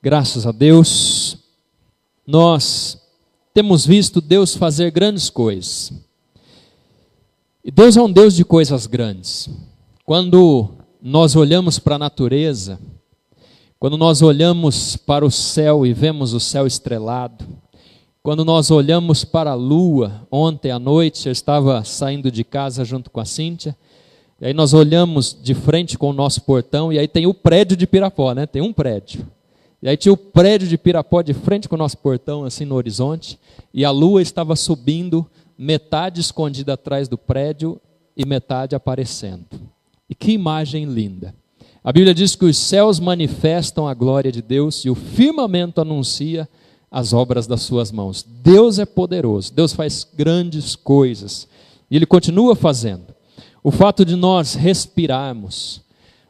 Graças a Deus, nós temos visto Deus fazer grandes coisas. E Deus é um Deus de coisas grandes. Quando nós olhamos para a natureza, quando nós olhamos para o céu e vemos o céu estrelado, quando nós olhamos para a lua, ontem à noite eu estava saindo de casa junto com a Cíntia, e aí nós olhamos de frente com o nosso portão, e aí tem o prédio de Pirapó, né? Tem um prédio. E aí tinha o prédio de Pirapó de frente com o nosso portão, assim no horizonte, e a lua estava subindo, metade escondida atrás do prédio e metade aparecendo. E que imagem linda! A Bíblia diz que os céus manifestam a glória de Deus e o firmamento anuncia as obras das suas mãos. Deus é poderoso, Deus faz grandes coisas e Ele continua fazendo. O fato de nós respirarmos,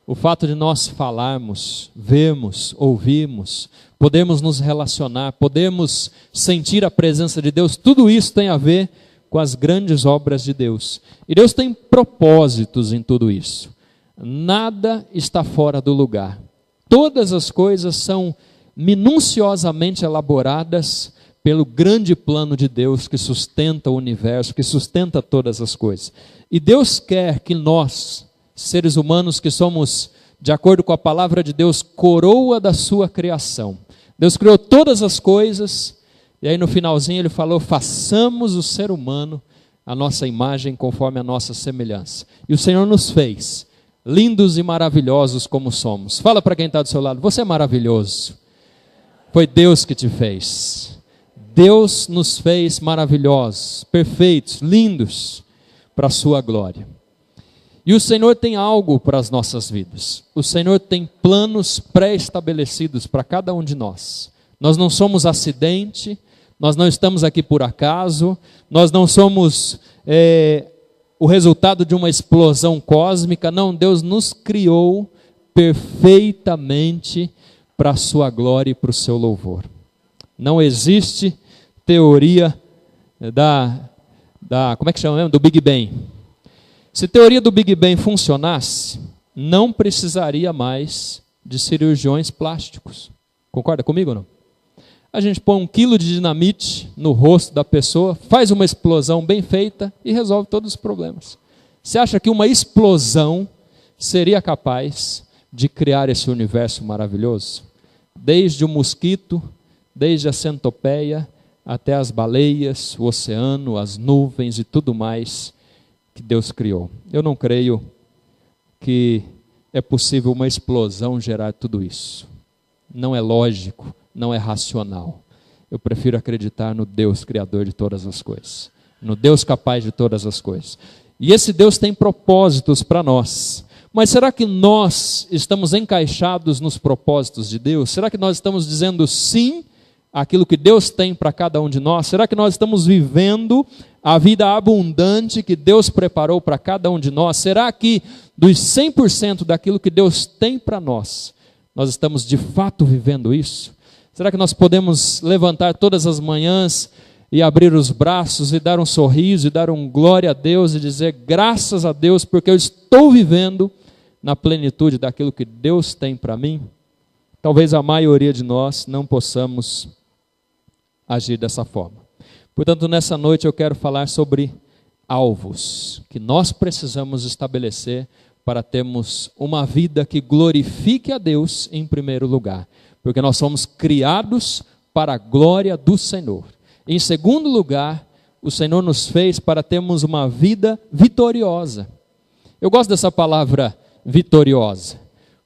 o fato de nós falarmos, vermos, ouvirmos, podemos nos relacionar, podemos sentir a presença de Deus, tudo isso tem a ver com as grandes obras de Deus. E Deus tem propósitos em tudo isso. Nada está fora do lugar. Todas as coisas são minuciosamente elaboradas pelo grande plano de Deus que sustenta o universo, que sustenta todas as coisas. E Deus quer que nós, seres humanos que somos, de acordo com a palavra de Deus, coroa da sua criação. Deus criou todas as coisas, e aí no finalzinho ele falou, façamos o ser humano a nossa imagem conforme a nossa semelhança. E o Senhor nos fez lindos e maravilhosos como somos. Fala para quem está do seu lado, você é maravilhoso. Foi Deus que te fez. Deus nos fez maravilhosos, perfeitos, lindos, para a sua glória. E o Senhor tem algo para as nossas vidas. O Senhor tem planos pré-estabelecidos para cada um de nós. Nós não somos acidente, nós não estamos aqui por acaso, nós não somos o resultado de uma explosão cósmica. Não, Deus nos criou perfeitamente para a sua glória e para o seu louvor. Não existe teoria como é que chama mesmo? Do Big Bang. Se a teoria do Big Bang funcionasse, não precisaria mais de cirurgiões plásticos. Concorda comigo ou não? A gente põe 1 quilo de dinamite no rosto da pessoa, faz uma explosão bem feita e resolve todos os problemas. Você acha que uma explosão seria capaz de criar esse universo maravilhoso? Desde o mosquito, desde a centopeia, até as baleias, o oceano, as nuvens e tudo mais que Deus criou. Eu não creio que é possível uma explosão gerar tudo isso. Não é lógico, não é racional. Eu prefiro acreditar no Deus criador de todas as coisas, no Deus capaz de todas as coisas. E esse Deus tem propósitos para nós. Mas será que nós estamos encaixados nos propósitos de Deus? Será que nós estamos dizendo sim àquilo que Deus tem para cada um de nós? Será que nós estamos vivendo a vida abundante que Deus preparou para cada um de nós? Será que dos 100% daquilo que Deus tem para nós, nós estamos de fato vivendo isso? Será que nós podemos levantar todas as manhãs e abrir os braços e dar um sorriso e dar um glória a Deus e dizer graças a Deus porque eu estou vivendo na plenitude daquilo que Deus tem para mim? Talvez a maioria de nós não possamos agir dessa forma. Portanto, nessa noite eu quero falar sobre alvos que nós precisamos estabelecer para termos uma vida que glorifique a Deus em primeiro lugar, porque nós somos criados para a glória do Senhor. Em segundo lugar, o Senhor nos fez para termos uma vida vitoriosa. Eu gosto dessa palavra vitoriosa,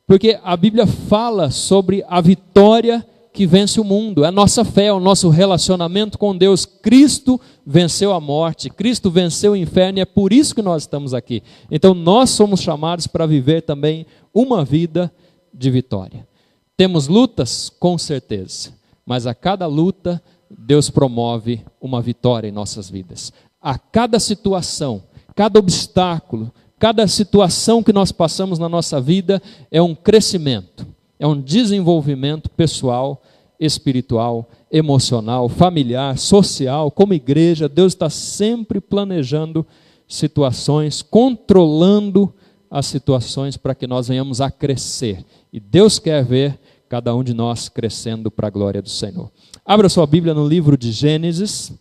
porque a Bíblia fala sobre a vitória que vence o mundo. É a nossa fé, é o nosso relacionamento com Deus. Cristo venceu a morte, Cristo venceu o inferno e é por isso que nós estamos aqui. Então nós somos chamados para viver também uma vida de vitória. Temos lutas? Com certeza, mas a cada luta Deus promove uma vitória em nossas vidas. A cada situação, cada obstáculo, cada situação que nós passamos na nossa vida é um crescimento, é um desenvolvimento pessoal, espiritual, emocional, familiar, social, como igreja. Deus está sempre planejando situações, controlando as situações para que nós venhamos a crescer. E Deus quer ver cada um de nós crescendo para a glória do Senhor. Abra sua Bíblia no livro de Gênesis,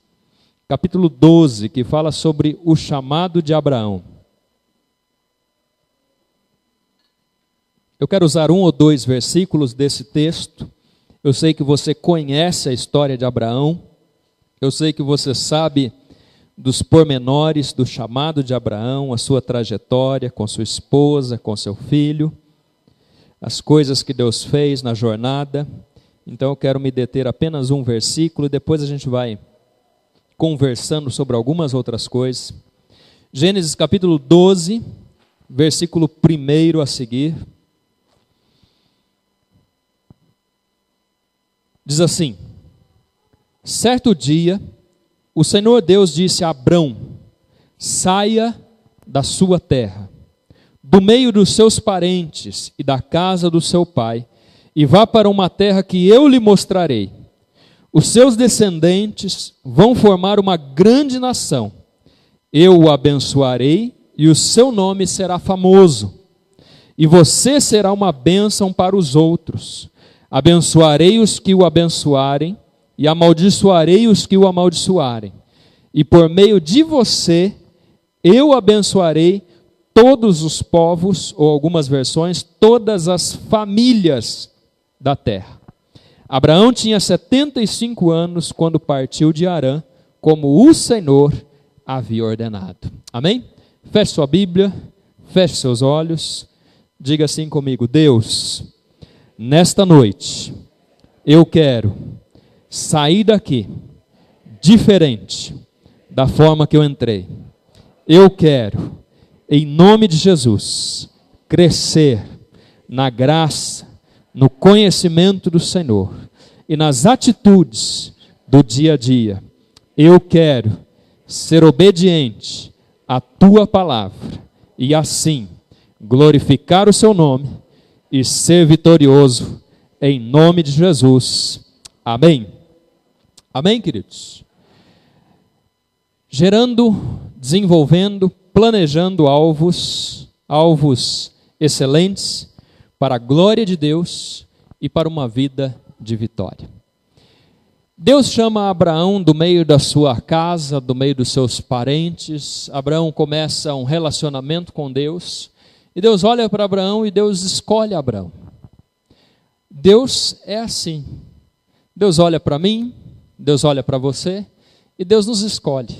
capítulo 12, que fala sobre o chamado de Abraão. Eu quero usar 1 ou 2 versículos desse texto. Eu sei que você conhece a história de Abraão. Eu sei que você sabe dos pormenores do chamado de Abraão, a sua trajetória com sua esposa, com seu filho, as coisas que Deus fez na jornada. Então eu quero me deter apenas um versículo e depois a gente vai conversando sobre algumas outras coisas. Gênesis capítulo 12, versículo 1 a seguir. Diz assim: certo dia, o Senhor Deus disse a Abrão: saia da sua terra, do meio dos seus parentes e da casa do seu pai, e vá para uma terra que eu lhe mostrarei. Os seus descendentes vão formar uma grande nação. Eu o abençoarei e o seu nome será famoso. E você será uma bênção para os outros. Abençoarei os que o abençoarem e amaldiçoarei os que o amaldiçoarem. E por meio de você, eu abençoarei todos os povos, ou algumas versões, todas as famílias da terra. Abraão tinha 75 anos quando partiu de Harã, como o Senhor havia ordenado. Amém? Feche sua Bíblia, feche seus olhos, diga assim comigo: Deus, nesta noite, eu quero sair daqui diferente da forma que eu entrei. Eu quero, em nome de Jesus, crescer na graça, no conhecimento do Senhor e nas atitudes do dia a dia. Eu quero ser obediente à tua palavra e assim glorificar o seu nome e ser vitorioso em nome de Jesus. Amém. Amém, queridos? Gerando, desenvolvendo, planejando alvos excelentes para a glória de Deus e para uma vida de vitória. Deus chama Abraão do meio da sua casa, do meio dos seus parentes. Abraão começa um relacionamento com Deus. E Deus olha para Abraão e Deus escolhe Abraão. Deus é assim. Deus olha para mim, Deus olha para você e Deus nos escolhe.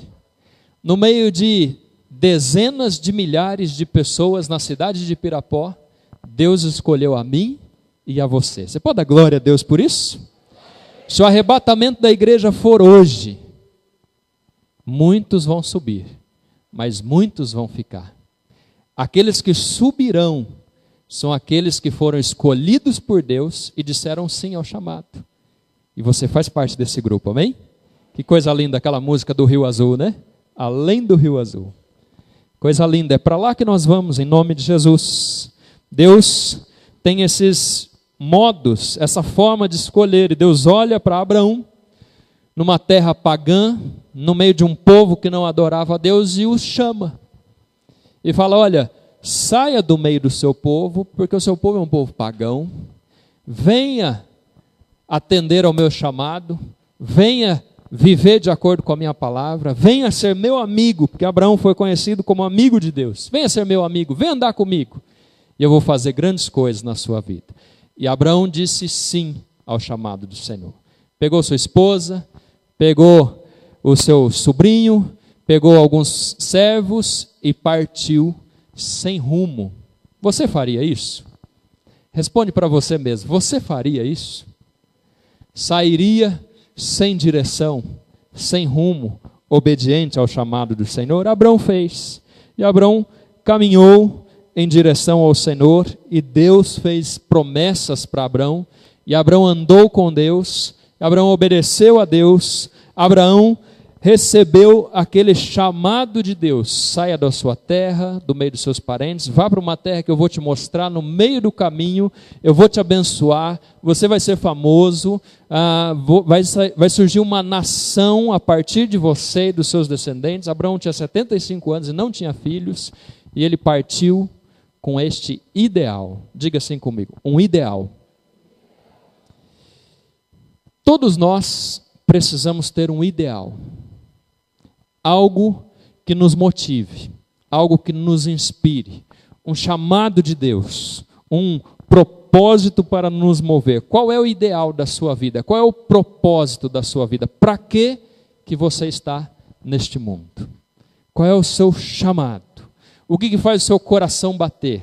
No meio de dezenas de milhares de pessoas na cidade de Pirapó, Deus escolheu a mim e a você. Você pode dar glória a Deus por isso? Se o arrebatamento da igreja for hoje, muitos vão subir, mas muitos vão ficar. Aqueles que subirão são aqueles que foram escolhidos por Deus e disseram sim ao chamado. E você faz parte desse grupo, amém? Que coisa linda aquela música do Rio Azul, né? Além do Rio Azul. Coisa linda, é para lá que nós vamos, em nome de Jesus. Deus tem esses modos, essa forma de escolher. E Deus olha para Abraão, numa terra pagã, no meio de um povo que não adorava a Deus, e os chama. E fala: olha, saia do meio do seu povo, porque o seu povo é um povo pagão. Venha atender ao meu chamado, venha viver de acordo com a minha palavra, venha ser meu amigo, porque Abraão foi conhecido como amigo de Deus. Venha ser meu amigo, venha andar comigo, e eu vou fazer grandes coisas na sua vida. E Abraão disse sim ao chamado do Senhor. Pegou sua esposa, pegou o seu sobrinho, pegou alguns servos e partiu sem rumo. Você faria isso? Responde para você mesmo, você faria isso? Sairia sem direção, sem rumo, obediente ao chamado do Senhor? Abraão fez. E Abraão caminhou em direção ao Senhor, e Deus fez promessas para Abraão, e Abraão andou com Deus, Abraão obedeceu a Deus, Abraão recebeu aquele chamado de Deus: saia da sua terra, do meio dos seus parentes, vá para uma terra que eu vou te mostrar, no meio do caminho, eu vou te abençoar, você vai ser famoso, vai surgir uma nação a partir de você e dos seus descendentes. Abraão tinha 75 anos e não tinha filhos, e ele partiu com este ideal. Diga assim comigo: um ideal. Todos nós precisamos ter um ideal, algo que nos motive, algo que nos inspire, um chamado de Deus, um propósito para nos mover. Qual é o ideal da sua vida? Qual é o propósito da sua vida? Para que você está neste mundo? Qual é o seu chamado? O que faz o seu coração bater?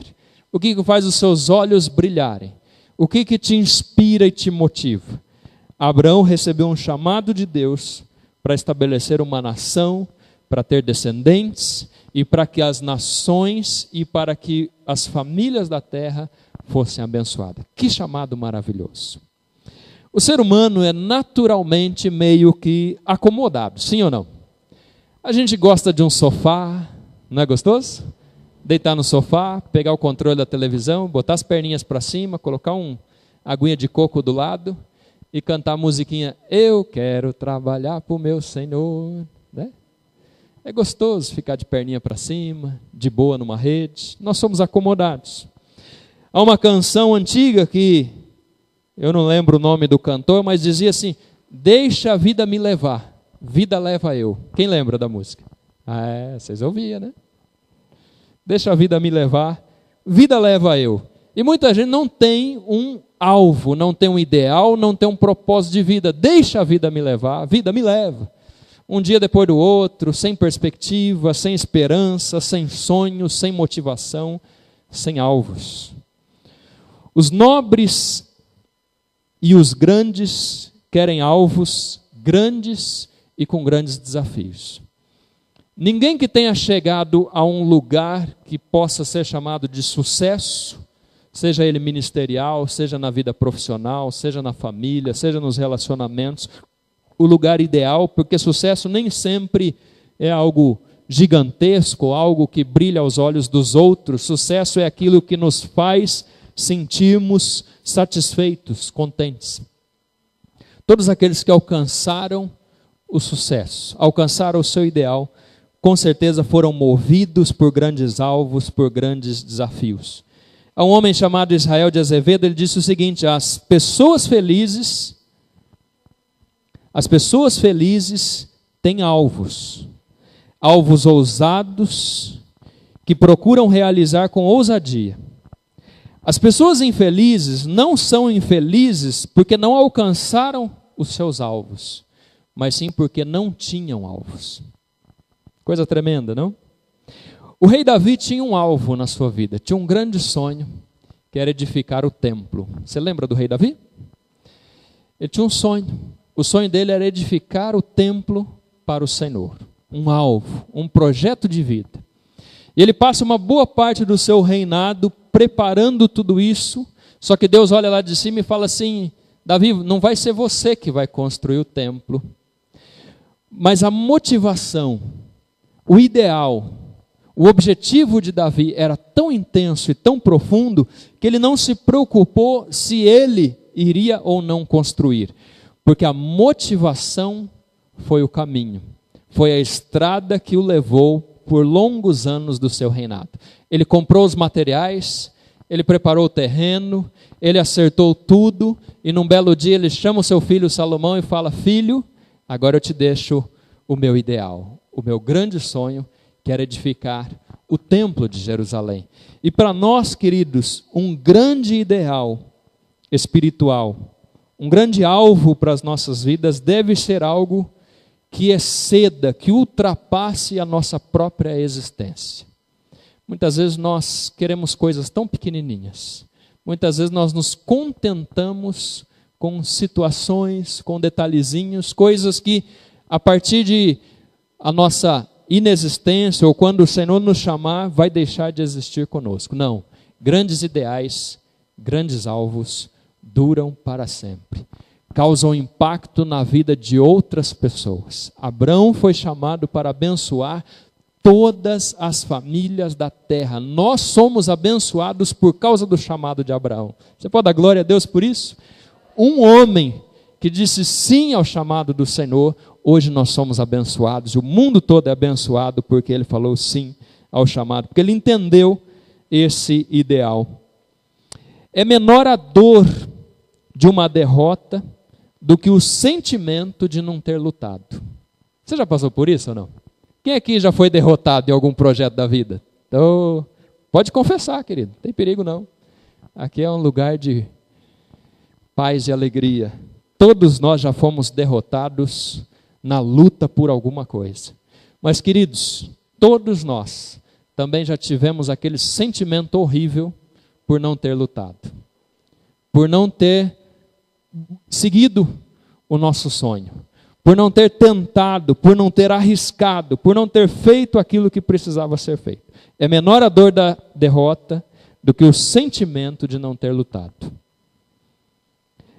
O que faz os seus olhos brilharem? O que te inspira e te motiva? Abraão recebeu um chamado de Deus para estabelecer uma nação, para ter descendentes e para que as nações e para que as famílias da terra fossem abençoadas. Que chamado maravilhoso! O ser humano é naturalmente meio que acomodado, sim ou não? A gente gosta de um sofá, não é gostoso? Deitar no sofá, pegar o controle da televisão, botar as perninhas para cima, colocar uma aguinha de coco do lado e cantar a musiquinha, eu quero trabalhar para o meu Senhor, né? É gostoso ficar de perninha para cima, de boa numa rede, nós somos acomodados. Há uma canção antiga que, eu não lembro o nome do cantor, mas dizia assim, deixa a vida me levar, vida leva eu. Quem lembra da música? Vocês ouviam, né? Deixa a vida me levar, vida leva eu. E muita gente não tem um alvo, não tem um ideal, não tem um propósito de vida. Deixa a vida me levar, a vida me leva. Um dia depois do outro, sem perspectiva, sem esperança, sem sonhos, sem motivação, sem alvos. Os nobres e os grandes querem alvos grandes e com grandes desafios. Ninguém que tenha chegado a um lugar que possa ser chamado de sucesso, seja ele ministerial, seja na vida profissional, seja na família, seja nos relacionamentos, o lugar ideal, porque sucesso nem sempre é algo gigantesco, algo que brilha aos olhos dos outros. Sucesso é aquilo que nos faz sentirmos satisfeitos, contentes. Todos aqueles que alcançaram o sucesso, alcançaram o seu ideal, com certeza foram movidos por grandes alvos, por grandes desafios. Há um homem chamado Israel de Azevedo, ele disse o seguinte, as pessoas felizes têm alvos, alvos ousados, que procuram realizar com ousadia. As pessoas infelizes não são infelizes porque não alcançaram os seus alvos, mas sim porque não tinham alvos. Coisa tremenda, não? O rei Davi tinha um alvo na sua vida, tinha um grande sonho, que era edificar o templo. Você lembra do rei Davi? Ele tinha um sonho. O sonho dele era edificar o templo para o Senhor. Um alvo, um projeto de vida. E ele passa uma boa parte do seu reinado preparando tudo isso, só que Deus olha lá de cima e fala assim, Davi, não vai ser você que vai construir o templo, mas a motivação, o ideal, o objetivo de Davi era tão intenso e tão profundo que ele não se preocupou se ele iria ou não construir, porque a motivação foi o caminho, foi a estrada que o levou por longos anos do seu reinado. Ele comprou os materiais, ele preparou o terreno, ele acertou tudo e num belo dia ele chama o seu filho Salomão e fala, filho, agora eu te deixo o meu ideal, o meu grande sonho, que era edificar o templo de Jerusalém. E para nós, queridos, um grande ideal espiritual, um grande alvo para as nossas vidas deve ser algo que exceda, que ultrapasse a nossa própria existência. Muitas vezes nós queremos coisas tão pequenininhas. Muitas vezes nós nos contentamos com situações, com detalhezinhos, coisas que a partir de a nossa inexistência ou quando o Senhor nos chamar, vai deixar de existir conosco. Não, grandes ideais, grandes alvos duram para sempre. Causam impacto na vida de outras pessoas. Abraão foi chamado para abençoar todas as famílias da terra. Nós somos abençoados por causa do chamado de Abraão. Você pode dar glória a Deus por isso? Um homem que disse sim ao chamado do Senhor, hoje nós somos abençoados. O mundo todo é abençoado porque ele falou sim ao chamado, porque ele entendeu esse ideal. É menor a dor de uma derrota do que o sentimento de não ter lutado. Você já passou por isso ou não? Quem aqui já foi derrotado em algum projeto da vida? Então, pode confessar, querido, não tem perigo não. Aqui é um lugar de paz e alegria. Todos nós já fomos derrotados na luta por alguma coisa. Mas, queridos, todos nós também já tivemos aquele sentimento horrível por não ter lutado, por não ter seguido o nosso sonho, por não ter tentado, por não ter arriscado, por não ter feito aquilo que precisava ser feito. É menor a dor da derrota do que o sentimento de não ter lutado.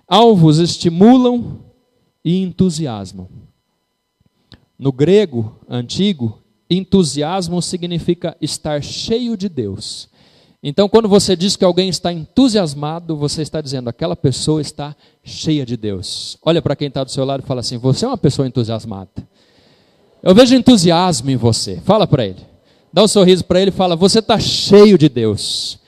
Alvos estimulam e entusiasmam. No grego antigo, entusiasmo significa estar cheio de Deus. Então, quando você diz que alguém está entusiasmado, você está dizendo, aquela pessoa está cheia de Deus. Olha para quem está do seu lado e fala assim, você é uma pessoa entusiasmada. Eu vejo entusiasmo em você. Fala para ele. Dá um sorriso para ele e fala, você está cheio de Deus.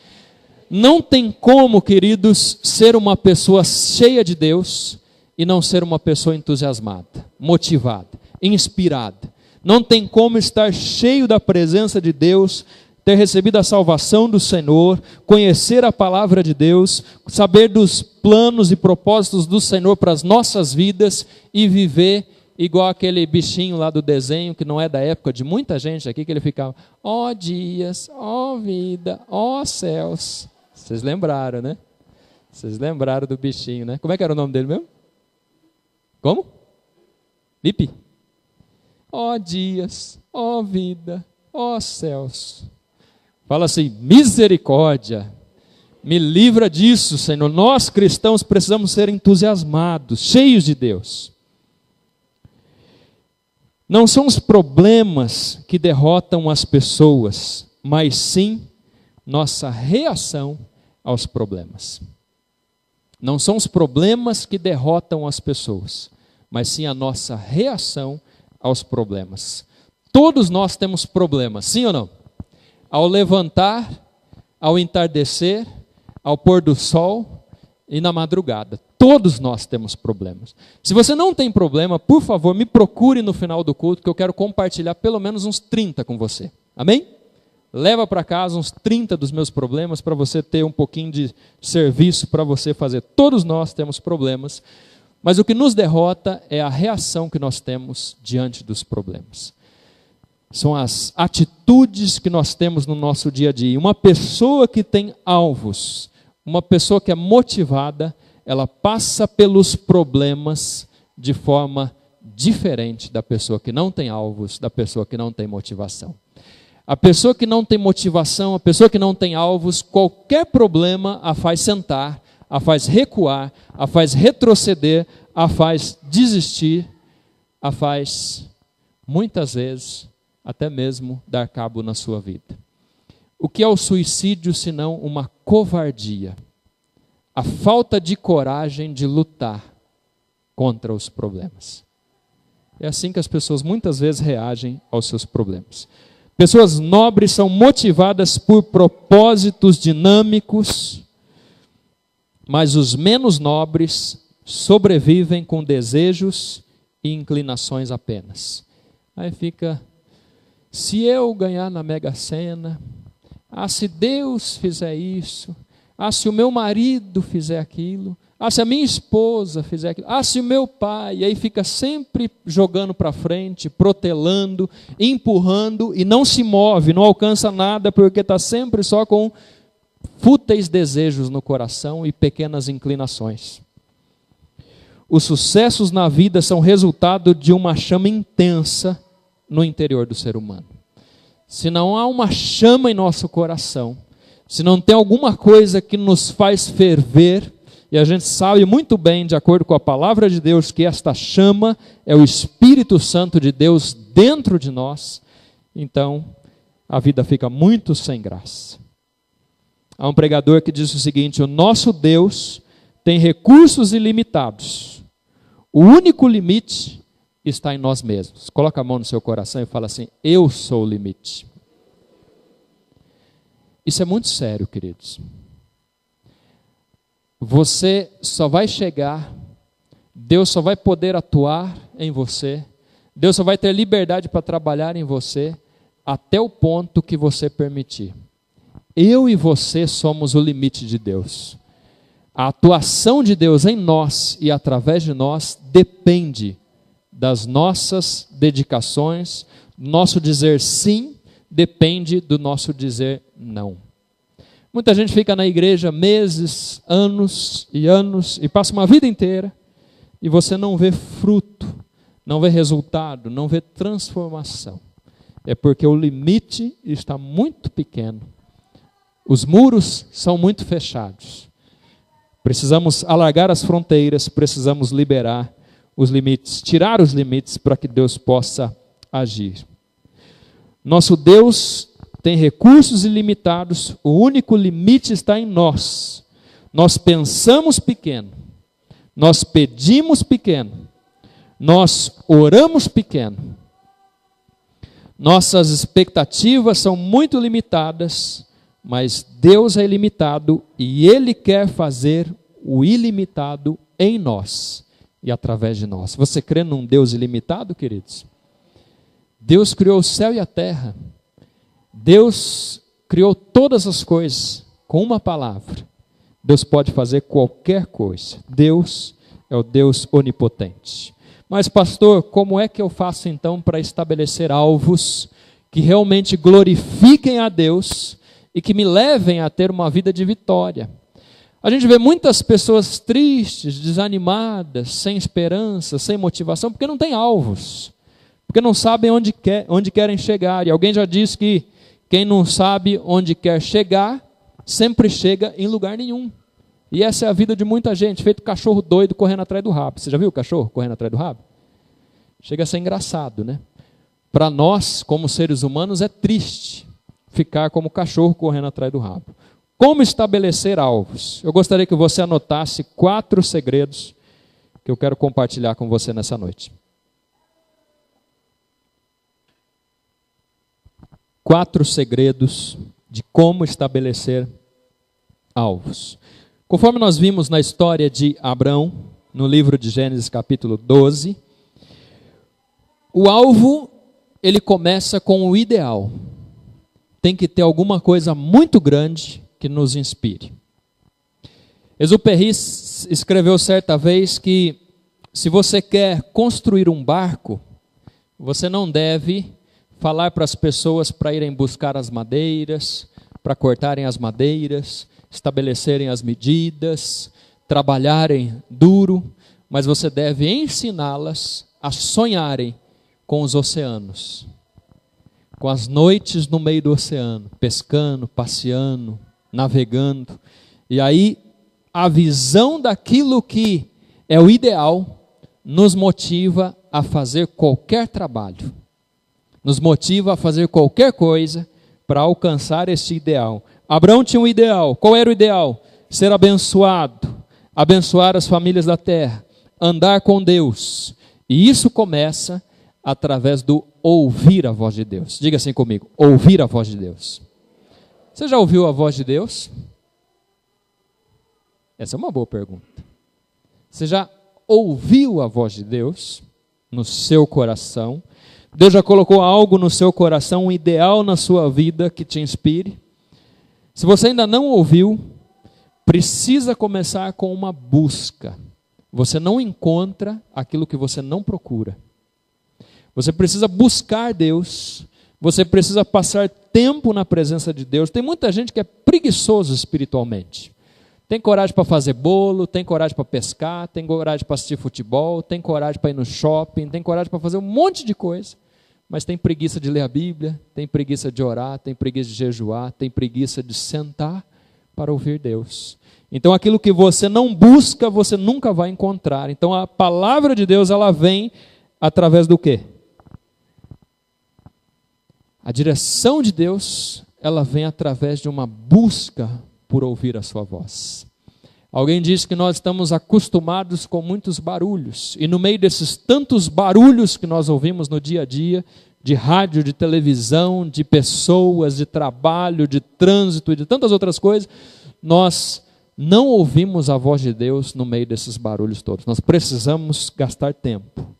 Não tem como, queridos, ser uma pessoa cheia de Deus e não ser uma pessoa entusiasmada, motivada, inspirada. Não tem como estar cheio da presença de Deus, ter recebido a salvação do Senhor, conhecer a palavra de Deus, saber dos planos e propósitos do Senhor para as nossas vidas e viver igual aquele bichinho lá do desenho, que não é da época de muita gente aqui, que ele ficava, ó dias, ó vida, ó céus. Vocês lembraram, né? Vocês lembraram do bichinho, né? Como é que era o nome dele mesmo? Como? Lipe? Ó dias, ó vida, ó céus. Fala assim, misericórdia, me livra disso, Senhor. Nós cristãos precisamos ser entusiasmados, cheios de Deus. Não são os problemas que derrotam as pessoas, mas sim nossa reação aos problemas. Não são os problemas que derrotam as pessoas, mas sim a nossa reação aos problemas. Todos nós temos problemas, sim ou não? Ao levantar, ao entardecer, ao pôr do sol e na madrugada. Todos nós temos problemas. Se você não tem problema, por favor, me procure no final do culto, que eu quero compartilhar pelo menos uns 30 com você. Amém? Leva para casa uns 30 dos meus problemas para você ter um pouquinho de serviço para você fazer. Todos nós temos problemas, mas o que nos derrota é a reação que nós temos diante dos problemas. São as atitudes que nós temos no nosso dia a dia. Uma pessoa que tem alvos, uma pessoa que é motivada, ela passa pelos problemas de forma diferente da pessoa que não tem alvos, da pessoa que não tem motivação. A pessoa que não tem motivação, a pessoa que não tem alvos, qualquer problema a faz sentar, a faz recuar, a faz retroceder, a faz desistir, a faz, muitas vezes, até mesmo dar cabo na sua vida. O que é o suicídio senão uma covardia? A falta de coragem de lutar contra os problemas. É assim que as pessoas muitas vezes reagem aos seus problemas. Pessoas nobres são motivadas por propósitos dinâmicos, mas os menos nobres sobrevivem com desejos e inclinações apenas. Aí fica, se eu ganhar na Mega Sena, se Deus fizer isso, se o meu marido fizer aquilo, se a minha esposa fizer aquilo, se o meu pai, e aí fica sempre jogando para frente, protelando, empurrando e não se move, não alcança nada, porque está sempre só com fúteis desejos no coração e pequenas inclinações. Os sucessos na vida são resultado de uma chama intensa no interior do ser humano. Se não há uma chama em nosso coração, se não tem alguma coisa que nos faz ferver, e a gente sabe muito bem, de acordo com a palavra de Deus, que esta chama é o Espírito Santo de Deus dentro de nós, então a vida fica muito sem graça. Há um pregador que diz o seguinte: o nosso Deus tem recursos ilimitados. O único limite está em nós mesmos. Coloca a mão no seu coração e fala assim: eu sou o limite. Isso é muito sério, queridos. Você só vai chegar Deus só vai poder atuar em você, Deus só vai ter liberdade para trabalhar em você até o ponto que você permitir. Eu e você somos o limite de Deus. A atuação de Deus em nós e através de nós depende das nossas dedicações, nosso dizer sim depende do nosso dizer não. Muita gente fica na igreja meses, anos e passa uma vida inteira e você não vê fruto, não vê resultado, não vê transformação. É porque o limite está muito pequeno. Os muros são muito fechados. Precisamos alargar as fronteiras, precisamos liberar os limites, tirar os limites para que Deus possa agir. Nosso Deus tem recursos ilimitados, o único limite está em nós. Nós pensamos pequeno, nós pedimos pequeno, nós oramos pequeno. Nossas expectativas são muito limitadas, mas Deus é ilimitado e Ele quer fazer o ilimitado em nós e através de nós. Você crê num Deus ilimitado, queridos? Deus criou o céu e a terra. Deus criou todas as coisas com uma palavra. Deus pode fazer qualquer coisa. Deus é o Deus onipotente. Mas, pastor, como é que eu faço então para estabelecer alvos que realmente glorifiquem a Deus e que me levem a ter uma vida de vitória? A gente vê muitas pessoas tristes, desanimadas, sem esperança, sem motivação, porque não têm alvos, porque não sabem onde querem chegar. E alguém já disse que quem não sabe onde quer chegar, sempre chega em lugar nenhum. E essa é a vida de muita gente, feito cachorro doido correndo atrás do rabo. Você já viu o cachorro correndo atrás do rabo? Chega a ser engraçado, né? Para nós, como seres humanos, é triste ficar como cachorro correndo atrás do rabo. Como estabelecer alvos? Eu gostaria que você anotasse 4 segredos que eu quero compartilhar com você nessa noite. 4 segredos de como estabelecer alvos. Conforme nós vimos na história de Abrão, no livro de Gênesis capítulo 12, o alvo, ele começa com o ideal. Tem que ter alguma coisa muito grande que nos inspire. Exupéry escreveu certa vez que se você quer construir um barco, você não deve falar para as pessoas para irem buscar as madeiras, para cortarem as madeiras, estabelecerem as medidas, trabalharem duro, mas você deve ensiná-las a sonharem com os oceanos, com as noites no meio do oceano, pescando, passeando, navegando. E aí a visão daquilo que é o ideal nos motiva a fazer qualquer trabalho, nos motiva a fazer qualquer coisa para alcançar esse ideal. Abraão tinha um ideal. Qual era o ideal? Ser abençoado, abençoar as famílias da terra, andar com Deus. E isso começa através do ouvir a voz de Deus. Diga assim comigo, ouvir a voz de Deus. Você já ouviu a voz de Deus? Essa é uma boa pergunta. Você já ouviu a voz de Deus no seu coração? Deus já colocou algo no seu coração, um ideal na sua vida que te inspire? Se você ainda não ouviu, precisa começar com uma busca. Você não encontra aquilo que você não procura. Você precisa buscar Deus, você precisa passar tempo na presença de Deus. Tem muita gente que é preguiçoso espiritualmente. Tem coragem para fazer bolo, tem coragem para pescar, tem coragem para assistir futebol, tem coragem para ir no shopping, tem coragem para fazer um monte de coisa, mas tem preguiça de ler a Bíblia, tem preguiça de orar, tem preguiça de jejuar, tem preguiça de sentar para ouvir Deus. Então aquilo que você não busca, você nunca vai encontrar. Então a palavra de Deus, ela vem através do quê? A direção de Deus, ela vem através de uma busca por ouvir a sua voz. Alguém disse que nós estamos acostumados com muitos barulhos, e no meio desses tantos barulhos que nós ouvimos no dia a dia, de rádio, de televisão, de pessoas, de trabalho, de trânsito e de tantas outras coisas, nós não ouvimos a voz de Deus no meio desses barulhos todos. Nós precisamos gastar tempo.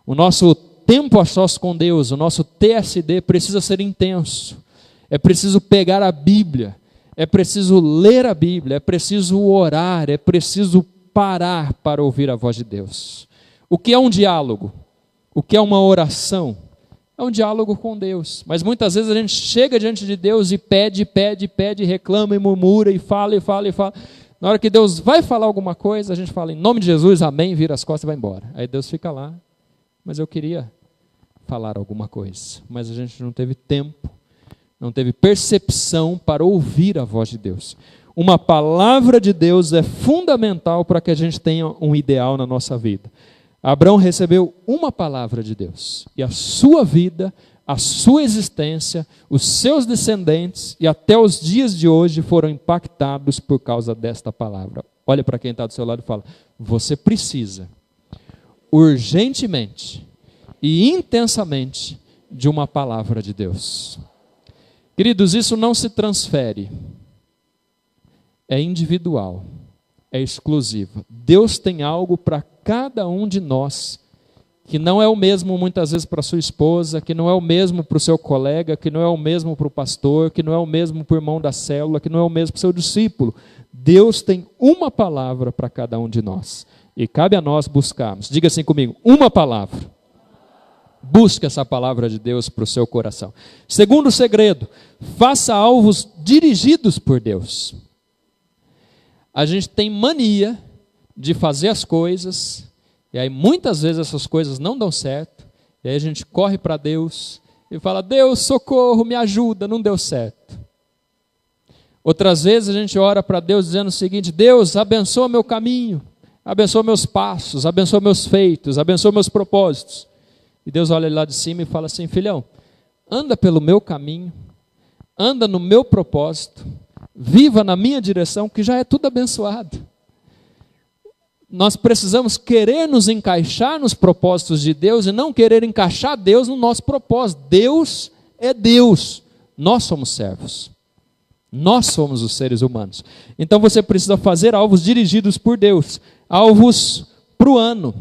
O nosso tempo a sós com Deus, o nosso TSD precisa ser intenso. É preciso pegar a Bíblia, é preciso ler a Bíblia, é preciso orar, é preciso parar para ouvir a voz de Deus. O que é um diálogo? O que é uma oração? É um diálogo com Deus. Mas muitas vezes a gente chega diante de Deus e pede, reclama e murmura e fala. Na hora que Deus vai falar alguma coisa, a gente fala, em nome de Jesus, amém, vira as costas e vai embora. Aí Deus fica lá, mas eu queria falar alguma coisa. Mas a gente não teve tempo, não teve percepção para ouvir a voz de Deus. Uma palavra de Deus é fundamental para que a gente tenha um ideal na nossa vida. Abraão recebeu uma palavra de Deus, e a sua vida, a sua existência, os seus descendentes e até os dias de hoje foram impactados por causa desta palavra. Olha para quem está do seu lado e fala, você precisa urgentemente e intensamente de uma palavra de Deus. Queridos, isso não se transfere, é individual, é exclusivo. Deus tem algo para cada um de nós, que não é o mesmo muitas vezes para sua esposa, que não é o mesmo para o seu colega, que não é o mesmo para o pastor, que não é o mesmo para o irmão da célula, que não é o mesmo para o seu discípulo. Deus tem uma palavra para cada um de nós, e cabe a nós buscarmos. Diga assim comigo, uma palavra. Busque essa palavra de Deus para o seu coração. Segundo segredo, faça alvos dirigidos por Deus. A gente tem mania de fazer as coisas, e aí muitas vezes essas coisas não dão certo, e aí a gente corre para Deus e fala, Deus, socorro, me ajuda, não deu certo. Outras vezes a gente ora para Deus dizendo o seguinte, Deus, abençoa meu caminho, abençoa meus passos, abençoa meus feitos, abençoa meus propósitos. E Deus olha lá de cima e fala assim, filhão, anda pelo meu caminho, anda no meu propósito, viva na minha direção, que já é tudo abençoado. Nós precisamos querer nos encaixar nos propósitos de Deus e não querer encaixar Deus no nosso propósito. Deus é Deus, nós somos servos, nós somos os seres humanos. Então você precisa fazer alvos dirigidos por Deus, alvos para o ano.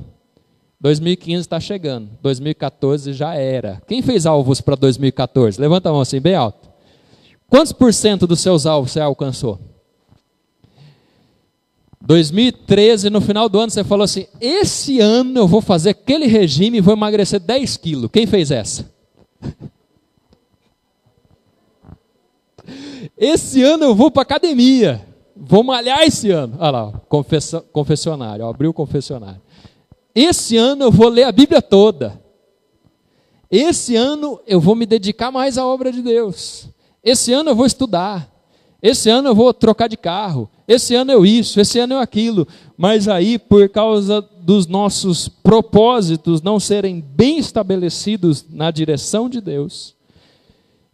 2015 está chegando, 2014 já era. Quem fez alvos para 2014? Levanta a mão assim bem alto. Quantos por cento dos seus alvos você alcançou? 2013, no final do ano, você falou assim, esse ano eu vou fazer aquele regime e vou emagrecer 10 quilos. Quem fez essa? Esse ano eu vou para a academia, vou malhar esse ano. Olha lá, confessionário, abriu o confessionário. Esse ano eu vou ler a Bíblia toda. Esse ano eu vou me dedicar mais à obra de Deus. Esse ano eu vou estudar. Esse ano eu vou trocar de carro. Esse ano eu isso, esse ano eu aquilo. Mas aí, por causa dos nossos propósitos não serem bem estabelecidos na direção de Deus,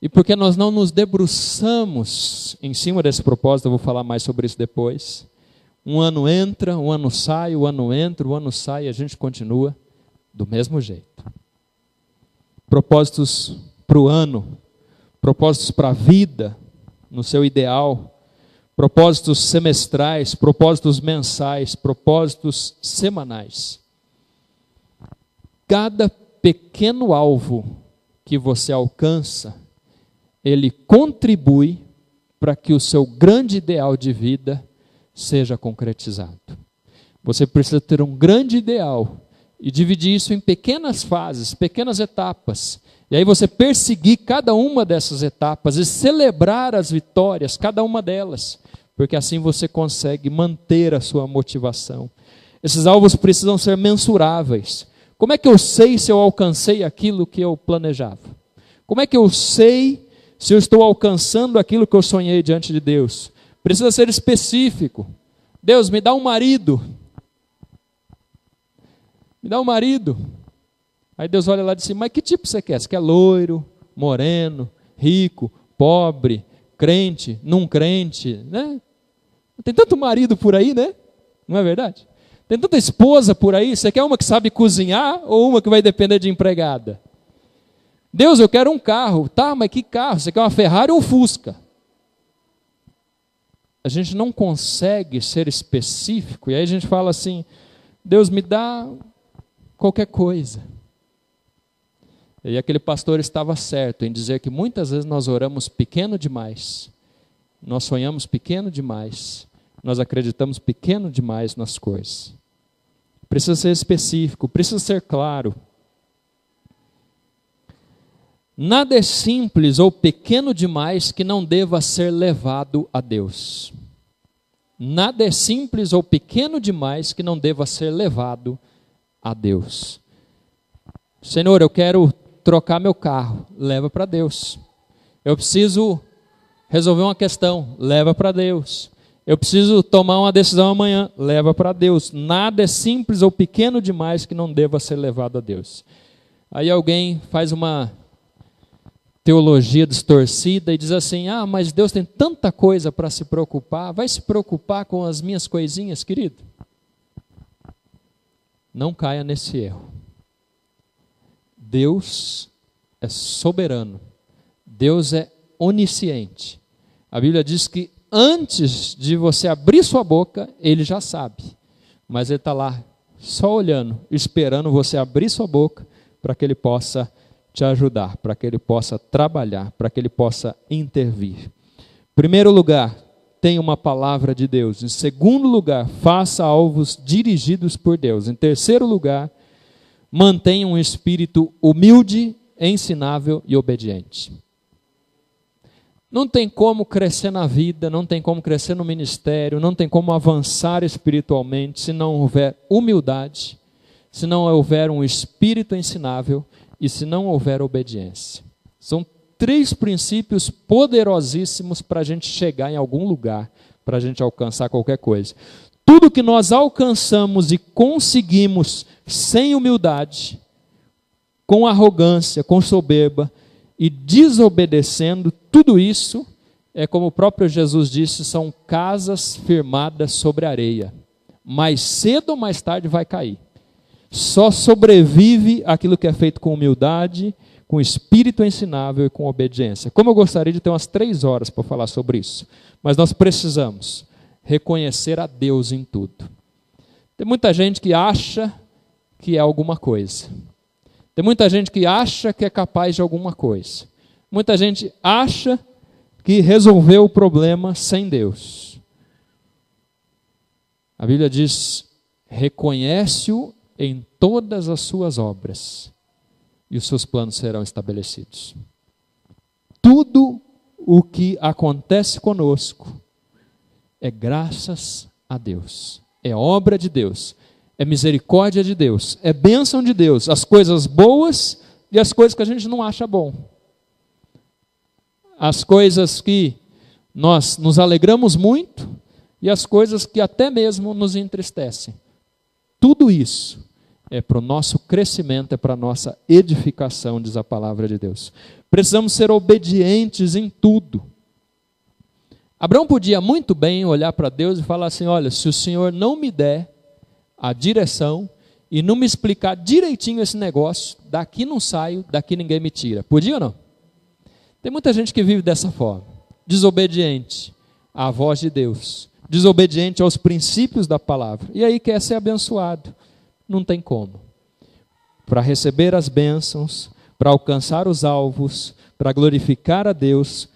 e porque nós não nos debruçamos em cima desse propósito, eu vou falar mais sobre isso depois. Um ano entra, um ano sai, o ano entra, o ano sai, e a gente continua do mesmo jeito. Propósitos para o ano, propósitos para a vida, no seu ideal, propósitos semestrais, propósitos mensais, propósitos semanais. Cada pequeno alvo que você alcança, ele contribui para que o seu grande ideal de vida seja concretizado. Você precisa ter um grande ideal e dividir isso em pequenas fases, pequenas etapas. E aí você perseguir cada uma dessas etapas e celebrar as vitórias, cada uma delas, porque assim você consegue manter a sua motivação. Esses alvos precisam ser mensuráveis. Como é que eu sei se eu alcancei aquilo que eu planejava? Como é que eu sei se eu estou alcançando aquilo que eu sonhei diante de Deus? Precisa ser específico. Deus, me dá um marido. Me dá um marido. Aí Deus olha lá de cima, mas que tipo você quer? Você quer loiro, moreno, rico, pobre, crente, não crente, né? Tem tanto marido por aí, né? Não é verdade? Tem tanta esposa por aí, você quer uma que sabe cozinhar ou uma que vai depender de empregada? Deus, eu quero um carro. Tá, mas que carro? Você quer uma Ferrari ou um Fusca? a gente não consegue ser específico, e aí a gente fala assim, Deus me dá qualquer coisa. E aquele pastor estava certo em dizer que muitas vezes nós oramos pequeno demais, nós sonhamos pequeno demais, nós acreditamos pequeno demais nas coisas. Precisa ser específico, precisa ser claro. Nada é simples ou pequeno demais que não deva ser levado a Deus. Nada é simples ou pequeno demais que não deva ser levado a Deus. Senhor, eu quero trocar meu carro, leva para Deus. Eu preciso resolver uma questão, leva para Deus. Eu preciso tomar uma decisão amanhã, leva para Deus. Nada é simples ou pequeno demais que não deva ser levado a Deus. Aí alguém faz uma teologia distorcida e diz assim, mas Deus tem tanta coisa para se preocupar, vai se preocupar com as minhas coisinhas, querido? Não caia nesse erro. Deus é soberano, Deus é onisciente. A Bíblia diz que antes de você abrir sua boca, Ele já sabe, mas Ele está lá só olhando, esperando você abrir sua boca para que Ele possa te ajudar, para que Ele possa trabalhar, para que Ele possa intervir. Em primeiro lugar, tenha uma palavra de Deus. Em segundo lugar, faça alvos dirigidos por Deus. Em terceiro lugar, mantenha um espírito humilde, ensinável e obediente. Não tem como crescer na vida, não tem como crescer no ministério, não tem como avançar espiritualmente se não houver humildade, se não houver um espírito ensinável e se não houver obediência. São 3 princípios poderosíssimos para a gente chegar em algum lugar, para a gente alcançar qualquer coisa. Tudo que nós alcançamos e conseguimos sem humildade, com arrogância, com soberba e desobedecendo, tudo isso é como o próprio Jesus disse, são casas firmadas sobre areia. Mais cedo ou mais tarde vai cair. Só sobrevive aquilo que é feito com humildade, com espírito ensinável e com obediência. Como eu gostaria de ter umas 3 horas para falar sobre isso, mas nós precisamos reconhecer a Deus em tudo. Tem muita gente que acha que é alguma coisa. Tem muita gente que acha que é capaz de alguma coisa. Muita gente acha que resolveu o problema sem Deus. A Bíblia diz, reconhece-o em todas as suas obras e os seus planos serão estabelecidos. Tudo o que acontece conosco é graças a Deus, é obra de Deus, é misericórdia de Deus, é bênção de Deus, as coisas boas e as coisas que a gente não acha bom. As coisas que nós nos alegramos muito e as coisas que até mesmo nos entristecem. Tudo isso é para o nosso crescimento, é para a nossa edificação, diz a palavra de Deus. Precisamos ser obedientes em tudo. Abraão podia muito bem olhar para Deus e falar assim, olha, se o Senhor não me der a direção e não me explicar direitinho esse negócio, daqui não saio, daqui ninguém me tira. Podia ou não? Tem muita gente que vive dessa forma, desobediente à voz de Deus, desobediente aos princípios da palavra, e aí quer ser abençoado. Não tem como. Para receber as bênçãos, para alcançar os alvos, para glorificar a Deus,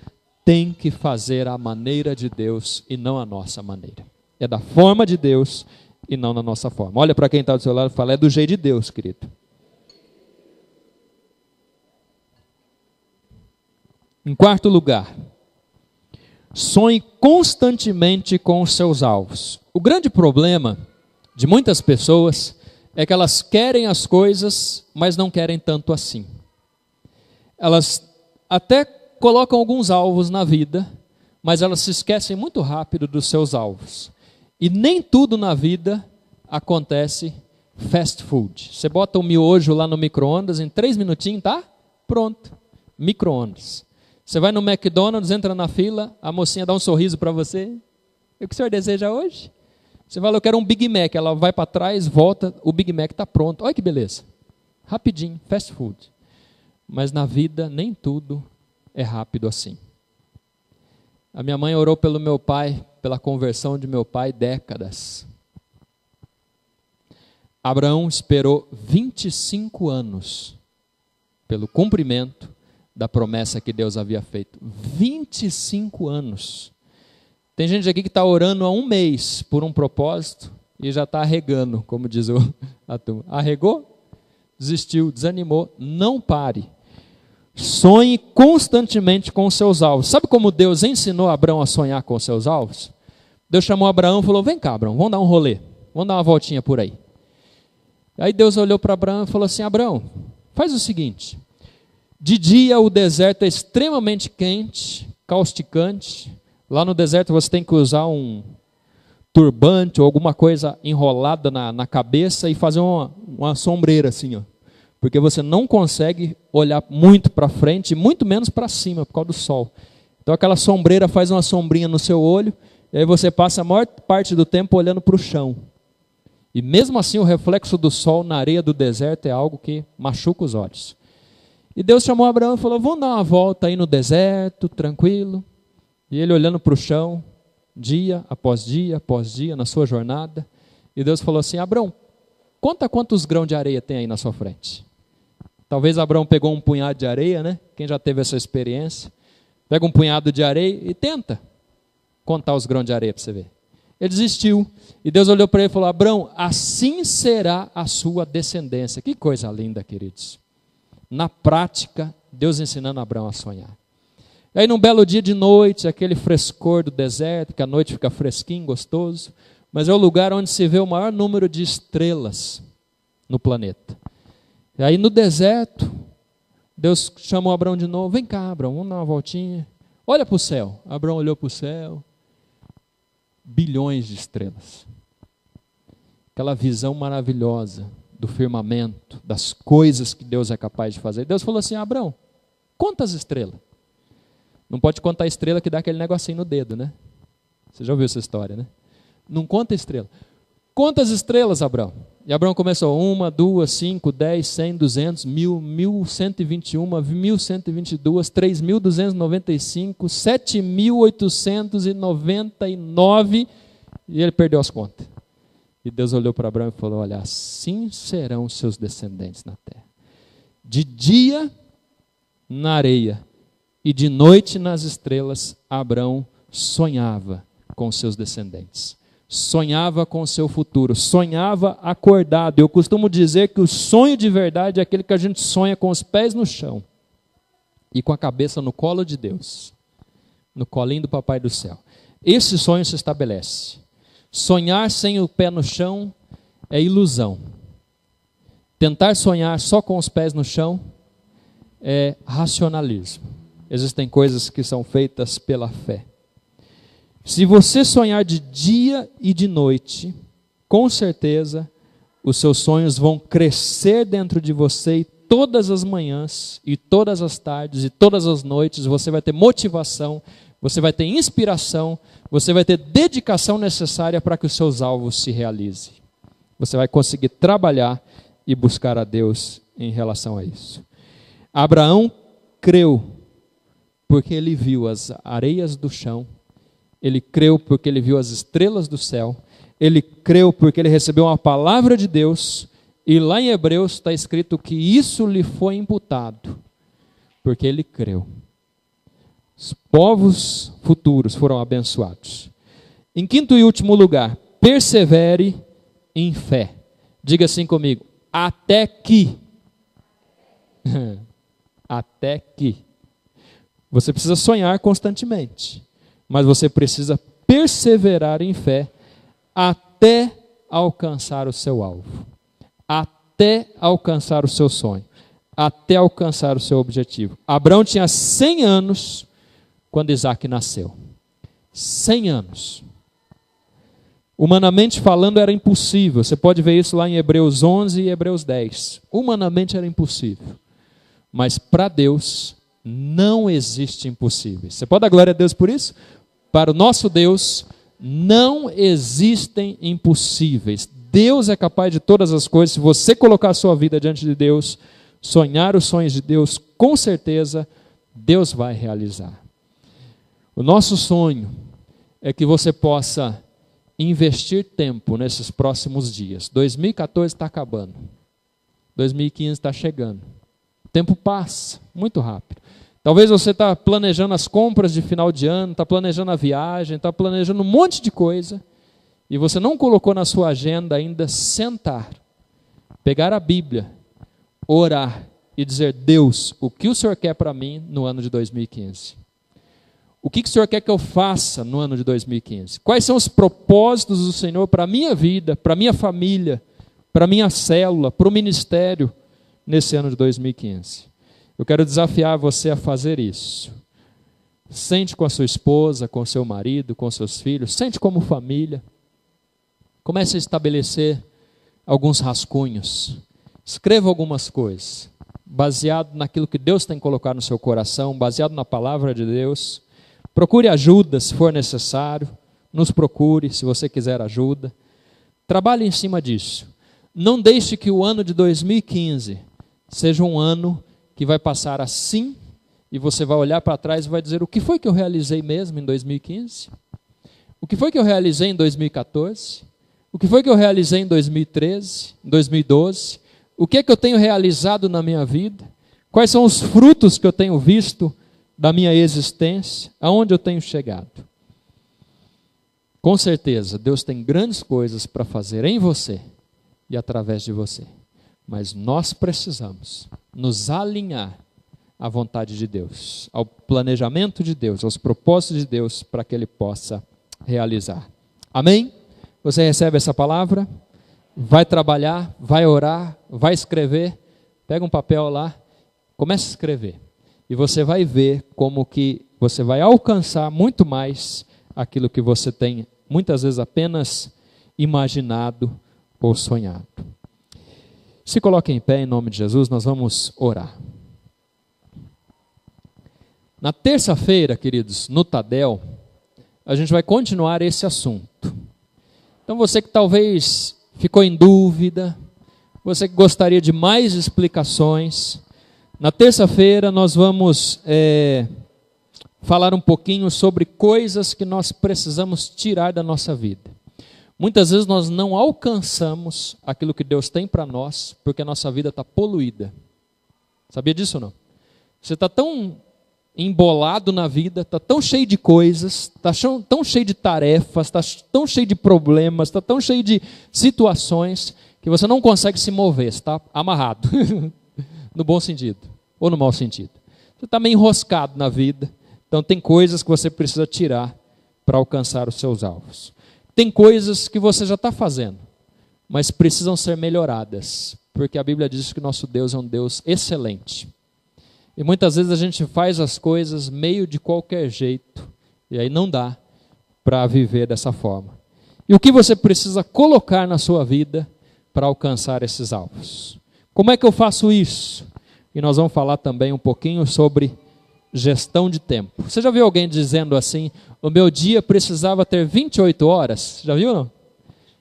tem que fazer a maneira de Deus e não a nossa maneira. É da forma de Deus e não na nossa forma. Olha para quem está do seu lado e fala, é do jeito de Deus, querido. Em quarto lugar, sonhe constantemente com os seus alvos. O grande problema de muitas pessoas é que elas querem as coisas, mas não querem tanto assim. Elas até colocam alguns alvos na vida, mas elas se esquecem muito rápido dos seus alvos. E nem tudo na vida acontece fast food. Você bota um miojo lá no micro-ondas, em 3 minutinhos, tá? Pronto. Micro-ondas. Você vai no McDonald's, entra na fila, a mocinha dá um sorriso para você. O que o senhor deseja hoje? Você fala, eu quero um Big Mac. Ela vai para trás, volta, o Big Mac está pronto. Olha que beleza. Rapidinho, fast food. Mas na vida, nem tudo é rápido assim. A minha mãe orou pelo meu pai, pela conversão de meu pai, décadas. Abraão esperou 25 anos pelo cumprimento da promessa que Deus havia feito. 25 anos. Tem gente aqui que está orando há um mês por um propósito e já está arregando, como diz a turma. Arregou? Desistiu, desanimou. Não pare. Sonhe constantemente com os seus alvos. Sabe como Deus ensinou Abraão a sonhar com os seus alvos? Deus chamou Abraão e falou: vem cá, Abraão, vamos dar um rolê. Vamos dar uma voltinha por aí. Aí Deus olhou para Abraão e falou assim: Abraão, faz o seguinte, de dia o deserto é extremamente quente, causticante, lá no deserto você tem que usar um turbante ou alguma coisa enrolada na cabeça e fazer uma sombreira assim, ó, porque você não consegue olhar muito para frente, muito menos para cima por causa do sol. Então aquela sombreira faz uma sombrinha no seu olho, e aí você passa a maior parte do tempo olhando para o chão. E mesmo assim o reflexo do sol na areia do deserto é algo que machuca os olhos. E Deus chamou Abraão e falou: vamos dar uma volta aí no deserto, tranquilo. E ele olhando para o chão, dia após dia, na sua jornada. E Deus falou assim: Abraão, conta quantos grãos de areia tem aí na sua frente. Talvez Abraão pegou um punhado de areia, né? Quem já teve essa experiência? Pega um punhado de areia e tenta contar os grãos de areia para você ver. Ele desistiu. E Deus olhou para ele e falou: Abraão, assim será a sua descendência. Que coisa linda, queridos. Na prática, Deus ensinando Abraão a sonhar. E aí num belo dia de noite, aquele frescor do deserto, que a noite fica fresquinho, gostoso, mas é o lugar onde se vê o maior número de estrelas no planeta. E aí no deserto, Deus chamou Abraão de novo: vem cá, Abraão, vamos dar uma voltinha. Olha para o céu. Abraão olhou para o céu. Bilhões de estrelas. Aquela visão maravilhosa do firmamento, das coisas que Deus é capaz de fazer. Deus falou assim: Abraão, conta as estrelas. Não pode contar a estrela que dá aquele negocinho no dedo, né? Você já ouviu essa história, né? Não conta a estrela. Conta as estrelas, Abraão. E Abraão começou: 1, 2, 5, 10, 100, 200, 1000, 1121, 1122, 3295, 7899, e ele perdeu as contas. E Deus olhou para Abraão e falou: olha, assim serão seus descendentes na terra. De dia na areia e de noite nas estrelas, Abraão sonhava com seus descendentes. Sonhava com o seu futuro, sonhava acordado. Eu costumo dizer que o sonho de verdade é aquele que a gente sonha com os pés no chão e com a cabeça no colo de Deus, no colinho do Papai do Céu. Esse sonho se estabelece. Sonhar sem o pé no chão é ilusão. Tentar sonhar só com os pés no chão é racionalismo. Existem coisas que são feitas pela fé. Se você sonhar de dia e de noite, com certeza os seus sonhos vão crescer dentro de você, e todas as manhãs, e todas as tardes, e todas as noites você vai ter motivação, você vai ter inspiração, você vai ter dedicação necessária para que os seus alvos se realizem. Você vai conseguir trabalhar e buscar a Deus em relação a isso. Abraão creu porque ele viu as areias do chão. Ele creu porque ele viu as estrelas do céu. Ele creu porque ele recebeu uma palavra de Deus. E lá em Hebreus está escrito que isso lhe foi imputado, porque ele creu. Os povos futuros foram abençoados. Em quinto e último lugar, persevere em fé. Diga assim comigo: até que. Até que. Você precisa sonhar constantemente, mas você precisa perseverar em fé até alcançar o seu alvo, até alcançar o seu sonho, até alcançar o seu objetivo. Abraão tinha 100 anos quando Isaac nasceu. 100 anos. Humanamente falando era impossível. Você pode ver isso lá em Hebreus 11 e Hebreus 10. Humanamente era impossível. Mas para Deus não existe impossíveis. Você pode dar glória a Deus por isso? Para o nosso Deus não existem impossíveis. Deus é capaz de todas as coisas. Se você colocar a sua vida diante de Deus, sonhar os sonhos de Deus, com certeza Deus vai realizar. O nosso sonho é que você possa investir tempo nesses próximos dias. 2014 está acabando. 2015 está chegando. O tempo passa muito rápido. Talvez você está planejando as compras de final de ano, está planejando a viagem, está planejando um monte de coisa, e você não colocou na sua agenda ainda sentar, pegar a Bíblia, orar e dizer: Deus, o que o Senhor quer para mim no ano de 2015? O que o Senhor quer que eu faça no ano de 2015? Quais são os propósitos do Senhor para a minha vida, para a minha família, para a minha célula, para o ministério nesse ano de 2015? Eu quero desafiar você a fazer isso. Sente com a sua esposa, com o seu marido, com seus filhos, sente como família. Comece a estabelecer alguns rascunhos. Escreva algumas coisas, baseado naquilo que Deus tem colocado no seu coração, baseado na palavra de Deus. Procure ajuda se for necessário, nos procure se você quiser ajuda. Trabalhe em cima disso. Não deixe que o ano de 2015 seja um ano que vai passar assim, e você vai olhar para trás e vai dizer: o que foi que eu realizei mesmo em 2015? O que foi que eu realizei em 2014? O que foi que eu realizei em 2013, em 2012? O que é que eu tenho realizado na minha vida? Quais são os frutos que eu tenho visto da minha existência? Aonde eu tenho chegado? Com certeza, Deus tem grandes coisas para fazer em você e através de você. Mas nós precisamos nos alinhar à vontade de Deus, ao planejamento de Deus, aos propósitos de Deus, para que Ele possa realizar. Amém? Você recebe essa palavra? Vai trabalhar, vai orar, vai escrever. Pega um papel lá, comece a escrever. E você vai ver como que você vai alcançar muito mais aquilo que você tem, muitas vezes, apenas imaginado ou sonhado. Se coloque em pé em nome de Jesus, nós vamos orar. Na terça-feira, queridos, no Tadel, a gente vai continuar esse assunto. Então você que talvez ficou em dúvida, você que gostaria de mais explicações, na terça-feira nós vamos falar um pouquinho sobre coisas que nós precisamos tirar da nossa vida. Muitas vezes nós não alcançamos aquilo que Deus tem para nós, porque a nossa vida está poluída. Sabia disso ou não? Você está tão embolado na vida, está tão cheio de coisas, está tão cheio de tarefas, está tão cheio de problemas, está tão cheio de situações, que você não consegue se mover, você está amarrado, no bom sentido, ou no mau sentido. Você está meio enroscado na vida, então tem coisas que você precisa tirar para alcançar os seus alvos. Tem coisas que você já está fazendo, mas precisam ser melhoradas, porque a Bíblia diz que nosso Deus é um Deus excelente. E muitas vezes a gente faz as coisas meio de qualquer jeito, e aí não dá para viver dessa forma. E o que você precisa colocar na sua vida para alcançar esses alvos? Como é que eu faço isso? E nós vamos falar também um pouquinho sobre gestão de tempo. Você já viu alguém dizendo assim: o meu dia precisava ter 28 horas? Já viu, não?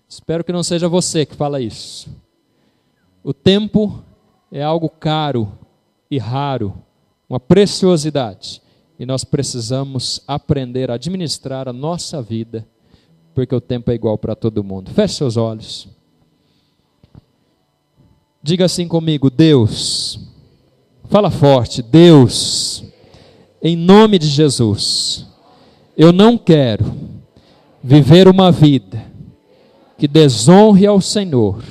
Espero que não seja você que fala isso. O tempo é algo caro e raro, uma preciosidade. E nós precisamos aprender a administrar a nossa vida, porque o tempo é igual para todo mundo. Feche seus olhos. Diga assim comigo: Deus. Fala forte: Deus, em nome de Jesus, eu não quero viver uma vida que desonre ao Senhor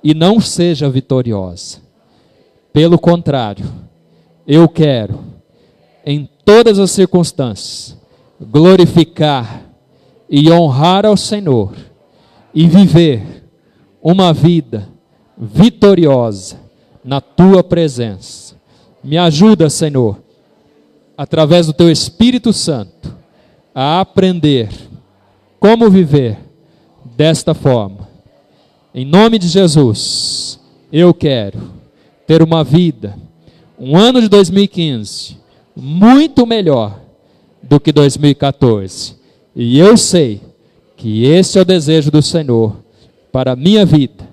e não seja vitoriosa. Pelo contrário, eu quero, em todas as circunstâncias, glorificar e honrar ao Senhor e viver uma vida vitoriosa na Tua presença. Me ajuda, Senhor, através do Teu Espírito Santo, a aprender como viver desta forma. Em nome de Jesus, eu quero ter uma vida, um ano de 2015, muito melhor do que 2014. E eu sei que esse é o desejo do Senhor para a minha vida,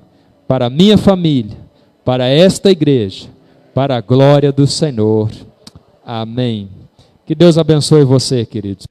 para a minha família, para esta igreja, para a glória do Senhor. Amém. Que Deus abençoe você, queridos.